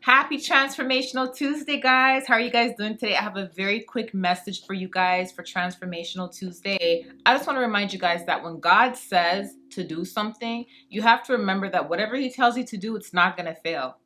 Happy Transformational Tuesday, guys. How are you guys doing today? I have a very quick message for you guys for Transformational Tuesday. I just want to remind you guys that when God says to do something, you have to remember that whatever He tells you to do, it's not going to fail.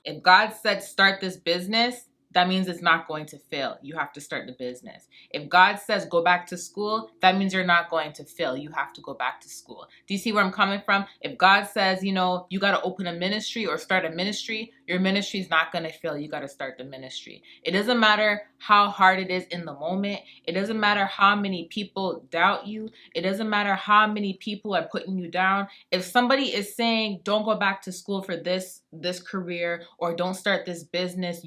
If God said start this business, that means it's not going to fail. You have to start the business. If God says go back to school, that means you're not going to fail. You have to go back to school. Do you see where I'm coming from? If God says, you got to open a ministry or start a ministry, your ministry is not going to fail. You got to start the ministry. It doesn't matter how hard it is in the moment. It doesn't matter how many people doubt you. It doesn't matter how many people are putting you down. If somebody is saying don't go back to school for this career or don't start this business,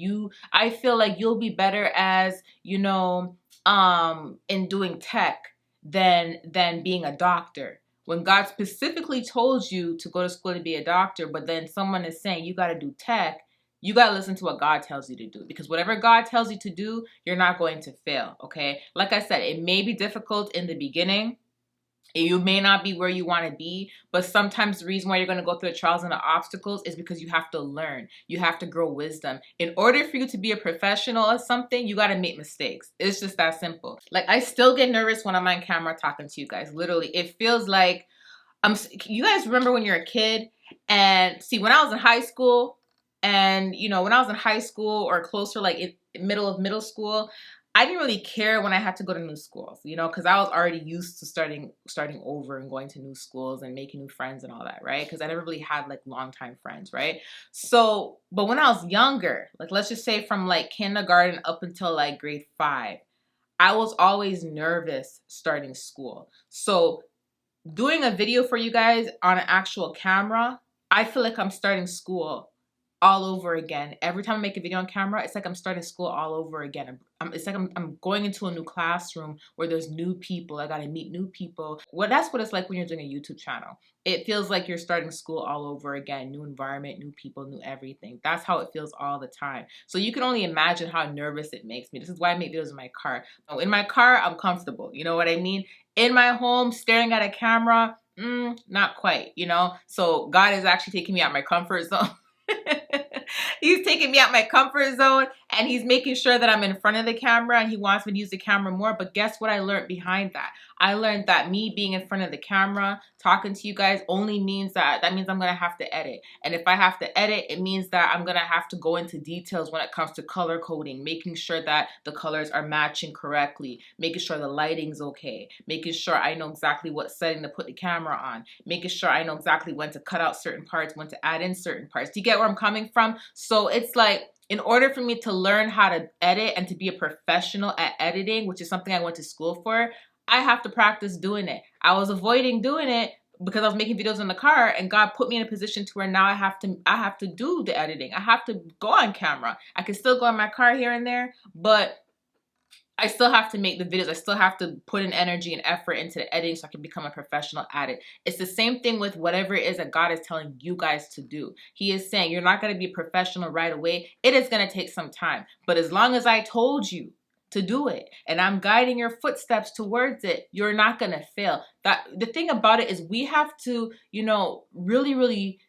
I feel like you'll be better as in doing tech than being a doctor. When God specifically told you to go to school to be a doctor, but then someone is saying you got to do tech, you got to listen to what God tells you to do, because whatever God tells you to do, you're not going to fail. Okay, like I said, it may be difficult in the beginning. You may not be where you want to be, but sometimes the reason why you're going to go through the trials and the obstacles is because you have to learn. You have to grow wisdom. In order for you to be a professional at something, you got to make mistakes. It's just that simple. Like, I still get nervous when I'm on camera talking to you guys. Literally, it feels like you guys remember when you're a kid and see, when I was in high school and, when I was in high school or closer, like in middle of middle school, I didn't really care when I had to go to new schools, because I was already used to starting over and going to new schools and making new friends and all that, right? Because I never really had like longtime friends, right? So, but when I was younger, like let's just say from like kindergarten up until like grade 5, I was always nervous starting school. So doing a video for you guys on an actual camera, I feel like I'm starting school all over again. Every time I make a video on camera, it's like I'm starting school all over again. It's like I'm going into a new classroom where there's new people. I got to meet new people. Well, that's what it's like when you're doing a YouTube channel. It feels like you're starting school all over again. New environment, new people, new everything. That's how it feels all the time. So you can only imagine how nervous it makes me. This is why I make videos in my car. In my car, I'm comfortable. You know what I mean? In my home, staring at a camera, not quite, So God is actually taking me out of my comfort zone. He's taking me out my comfort zone, and he's making sure that I'm in front of the camera, and he wants me to use the camera more. But guess what I learned behind that? I learned that me being in front of the camera, talking to you guys, only means that means I'm going to have to edit. And if I have to edit, it means that I'm going to have to go into details when it comes to color coding, making sure that the colors are matching correctly, making sure the lighting's okay, making sure I know exactly what setting to put the camera on, making sure I know exactly when to cut out certain parts, when to add in certain parts. Do you get where I'm coming from? So it's like, in order for me to learn how to edit and to be a professional at editing, which is something I went to school for, I have to practice doing it. I was avoiding doing it because I was making videos in the car, and God put me in a position to where now I have to do the editing. I have to go on camera. I can still go in my car here and there, but I still have to make the videos. I still have to put in energy and effort into the editing so I can become a professional at it. It's the same thing with whatever it is that God is telling you guys to do. He is saying you're not going to be a professional right away. It is going to take some time. But as long as I told you to do it and I'm guiding your footsteps towards it, you're not going to fail. The thing about it is we have to, really, really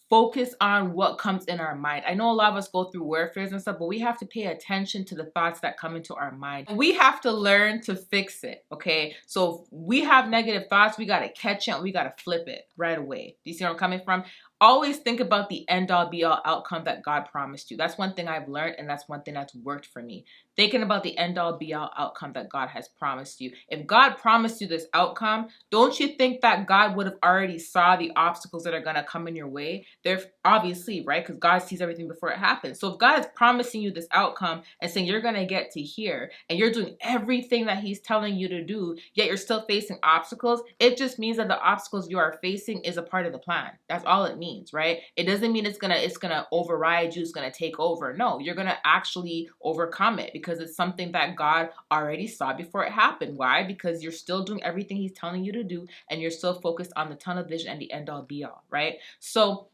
focus on what comes in our mind. I know a lot of us go through warfares and stuff, but we have to pay attention to the thoughts that come into our mind. We have to learn to fix it, okay? So if we have negative thoughts, we got to catch it and we got to flip it right away. Do you see where I'm coming from? Always think about the end-all be-all outcome that God promised you. That's one thing I've learned, and that's one thing that's worked for me. Thinking about the end-all be-all outcome that God has promised you. If God promised you this outcome, don't you think that God would have already saw the obstacles that are going to come in your way? They're obviously, right? Because God sees everything before it happens. So if God is promising you this outcome and saying you're going to get to here, and you're doing everything that he's telling you to do, yet you're still facing obstacles, it just means that the obstacles you are facing is a part of the plan. That's all it means, right? It doesn't mean it's gonna override you, it's gonna take over. No, you're gonna actually overcome it because it's something that God already saw before it happened. Why? Because you're still doing everything he's telling you to do, and you're still focused on the tunnel vision and the end all be all, right? So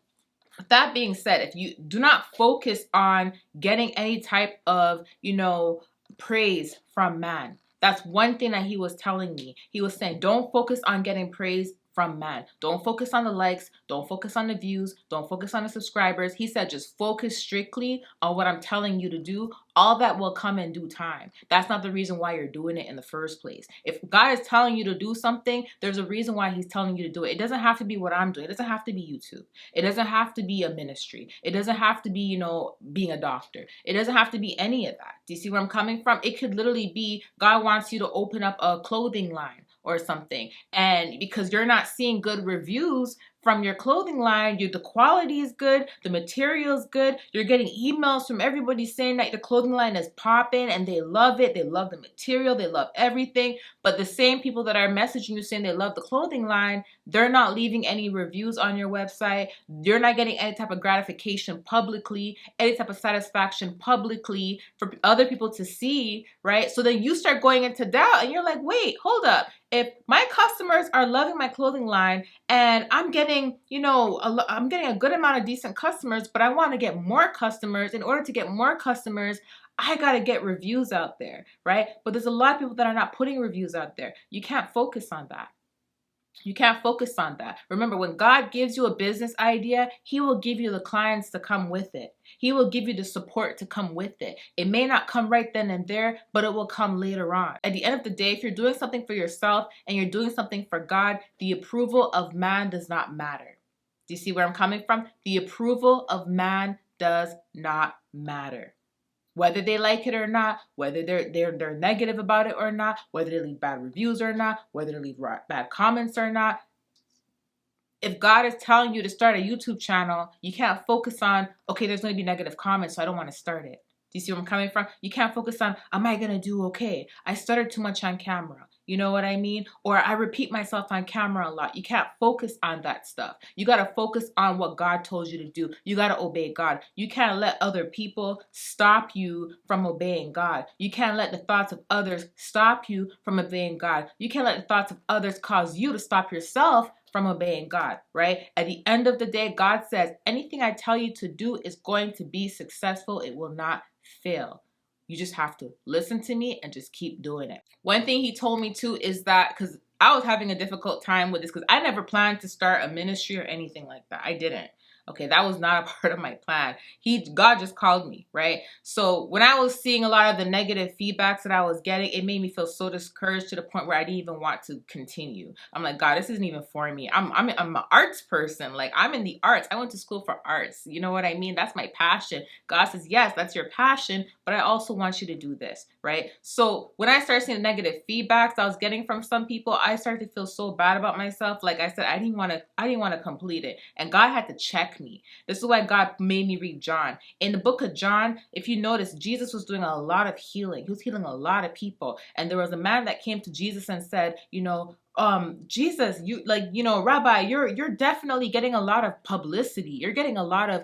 with that being said, if you do not focus on getting any type of, praise from man. That's one thing that he was telling me. He was saying, don't focus on getting praise from man. Don't focus on the likes. Don't focus on the views. Don't focus on the subscribers. He said just focus strictly on what I'm telling you to do. All that will come in due time. That's not the reason why you're doing it in the first place. If God is telling you to do something, there's a reason why he's telling you to do it. It doesn't have to be what I'm doing. It doesn't have to be YouTube. It doesn't have to be a ministry. It doesn't have to be, being a doctor. It doesn't have to be any of that. Do you see where I'm coming from? It could literally be God wants you to open up a clothing line or something. And because you're not seeing good reviews from your clothing line, the quality is good, the material is good, you're getting emails from everybody saying that the clothing line is popping and they love it, they love the material, they love everything. But the same people that are messaging you saying they love the clothing line, they're not leaving any reviews on your website. You're not getting any type of gratification publicly, any type of satisfaction publicly for other people to see, right? So then you start going into doubt and you're like, wait, hold up. If my customers are loving my clothing line and I'm getting, I'm getting a good amount of decent customers, but I want to get more customers. In order to get more customers, I got to get reviews out there, right? But there's a lot of people that are not putting reviews out there. You can't focus on that. You can't focus on that. Remember, when God gives you a business idea, he will give you the clients to come with it. He will give you the support to come with it. It may not come right then and there, but it will come later on. At the end of the day, if you're doing something for yourself and you're doing something for God, the approval of man does not matter. Do you see where I'm coming from? The approval of man does not matter. Whether they like it or not, whether they're negative about it or not, whether they leave bad reviews or not, whether they leave bad comments or not. If God is telling you to start a YouTube channel, you can't focus on, okay, there's going to be negative comments, so I don't want to start it. Do you see where I'm coming from? You can't focus on, am I going to do okay? I stuttered too much on camera. You know what I mean? Or I repeat myself on camera a lot. You can't focus on that stuff. You got to focus on what God told you to do. You got to obey God. You can't let other people stop you from obeying God. You can't let the thoughts of others stop you from obeying God. You can't let the thoughts of others cause you to stop yourself from obeying God, right? At the end of the day, God says, anything I tell you to do is going to be successful. It will not fail. You just have to listen to me and just keep doing it. One thing he told me too is that, because I was having a difficult time with this, because I never planned to start a ministry or anything like that. I didn't. Okay, that was not a part of my plan. God just called me, right? So when I was seeing a lot of the negative feedbacks that I was getting, it made me feel so discouraged to the point where I didn't even want to continue. I'm like, God, this isn't even for me. I'm an arts person. Like, I'm in the arts. I went to school for arts. You know what I mean? That's my passion. God says, yes, that's your passion, but I also want you to do this, right? So when I started seeing the negative feedbacks I was getting from some people, I started to feel so bad about myself. Like I said, I didn't want to complete it. And God had to check me. This is why God made me read John. In the book of John, if you notice, Jesus was doing a lot of healing. He was healing a lot of people. And there was a man that came to Jesus and said, Jesus, Rabbi, you're definitely getting a lot of publicity. You're getting a lot of,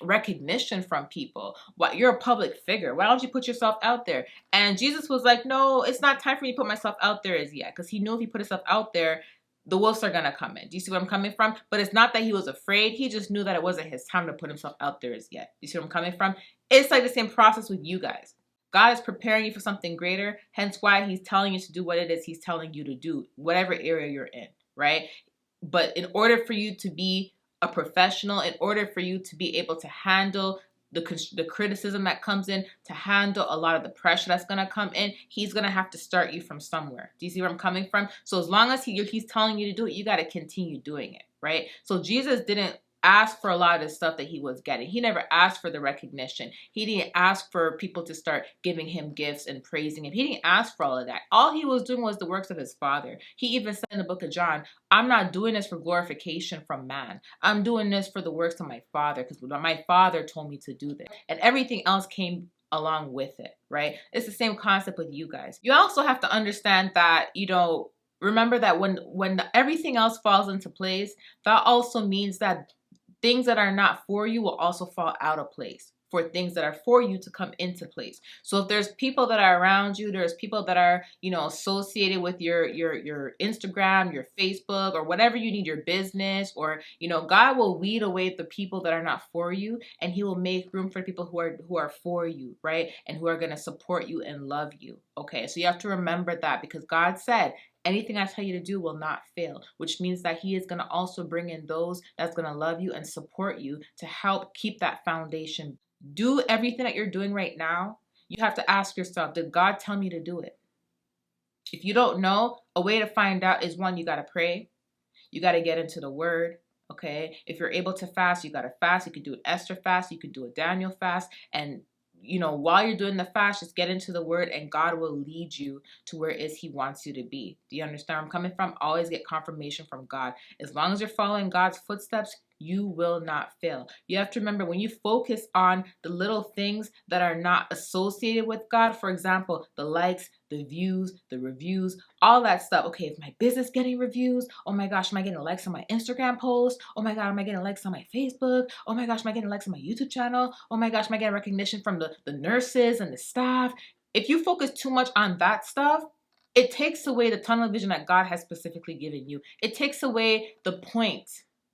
recognition from people. You're a public figure. Why don't you put yourself out there? And Jesus was like, no, it's not time for me to put myself out there as yet. Because he knew if he put himself out there, the wolves are going to come in. Do you see where I'm coming from? But it's not that he was afraid. He just knew that it wasn't his time to put himself out there as yet. Do you see where I'm coming from? It's like the same process with you guys. God is preparing you for something greater, hence why he's telling you to do what it is he's telling you to do, whatever area you're in, right? But in order for you to be a professional, in order for you to be able to handle the criticism that comes in, to handle a lot of the pressure that's going to come in, he's going to have to start you from somewhere. Do you see where I'm coming from? So as long as he's telling you to do it, you got to continue doing it, right? So Jesus didn't ask for a lot of the stuff that he was getting. He never asked for the recognition. He didn't ask for people to start giving him gifts and praising him. He didn't ask for all of that. All he was doing was the works of his Father. He even said in the book of John, I'm not doing this for glorification from man. I'm doing this for the works of my Father, because my Father told me to do this. And everything else came along with it, right? It's the same concept with you guys. You also have to understand that, remember that when everything else falls into place, that also means that things that are not for you will also fall out of place for things that are for you to come into place. So if there's people that are around you, there's people that are, associated with your Instagram, your Facebook, or whatever you need, your business, or, God will weed away the people that are not for you, and he will make room for people who are for you, right? And who are going to support you and love you. Okay. So you have to remember that, because God said, anything I tell you to do will not fail, which means that he is going to also bring in those that's going to love you and support you to help keep that foundation. Do everything that you're doing right now. You have to ask yourself, did God tell me to do it? If you don't know, a way to find out is, one, you got to pray. You got to get into the word. Okay. If you're able to fast, you got to fast. You could do an Esther fast. You could do a Daniel fast. And while you're doing the fast, just get into the word and God will lead you to where it is he wants you to be. Do you understand where I'm coming from? Always get confirmation from God. As long as you're following God's footsteps, you will not fail. You have to remember, when you focus on the little things that are not associated with God, for example, the likes, the views, the reviews, all that stuff. Okay, if my business getting reviews, oh my gosh, am I getting likes on my Instagram post? Oh my God, am I getting likes on my Facebook? Oh my gosh, am I getting likes on my YouTube channel? Oh my gosh, am I getting recognition from the nurses and the staff? If you focus too much on that stuff, it takes away the tunnel vision that God has specifically given you. It takes away the point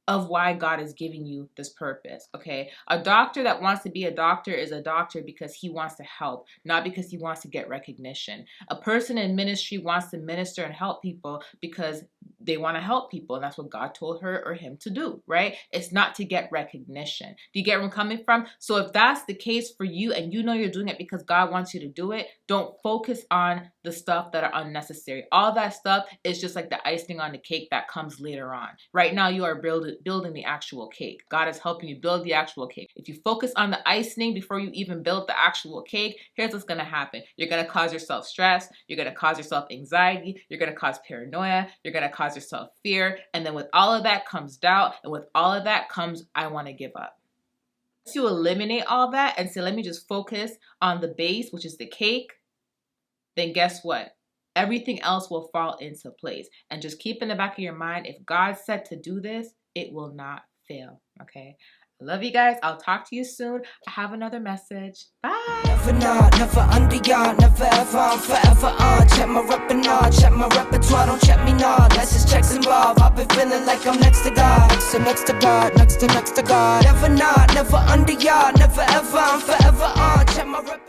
of why God is giving you this purpose, okay? A doctor that wants to be a doctor is a doctor because he wants to help, not because he wants to get recognition. A person in ministry wants to minister and help people because they want to help people, and that's what God told her or him to do, right? It's not to get recognition. Do you get where I'm coming from? So if that's the case for you and you know you're doing it because God wants you to do it, don't focus on the stuff that are unnecessary. All that stuff is just like the icing on the cake that comes later on. Right now, you are building the actual cake. God is helping you build the actual cake. If you focus on the icing before you even build the actual cake, here's what's going to happen. You're going to cause yourself stress. You're going to cause yourself anxiety. You're going to cause paranoia. You're going to cause yourself fear. And then with all of that comes doubt. And with all of that comes, I want to give up. Once you eliminate all that and say, let me just focus on the base, which is the cake, then guess what? Everything else will fall into place. And just keep in the back of your mind, if God said to do this, it will not fail. Okay? I love you guys. I'll talk to you soon. I have another message. Bye. Never not, never under yard, never ever, I'm forever on. Check my repertoire, check my repertoire, don't check me not. Unless it's checks involved, I've been feeling like I'm next to God. Next to God, next to God. Never not, never under yard, never ever, I'm forever on. Check my repertoire.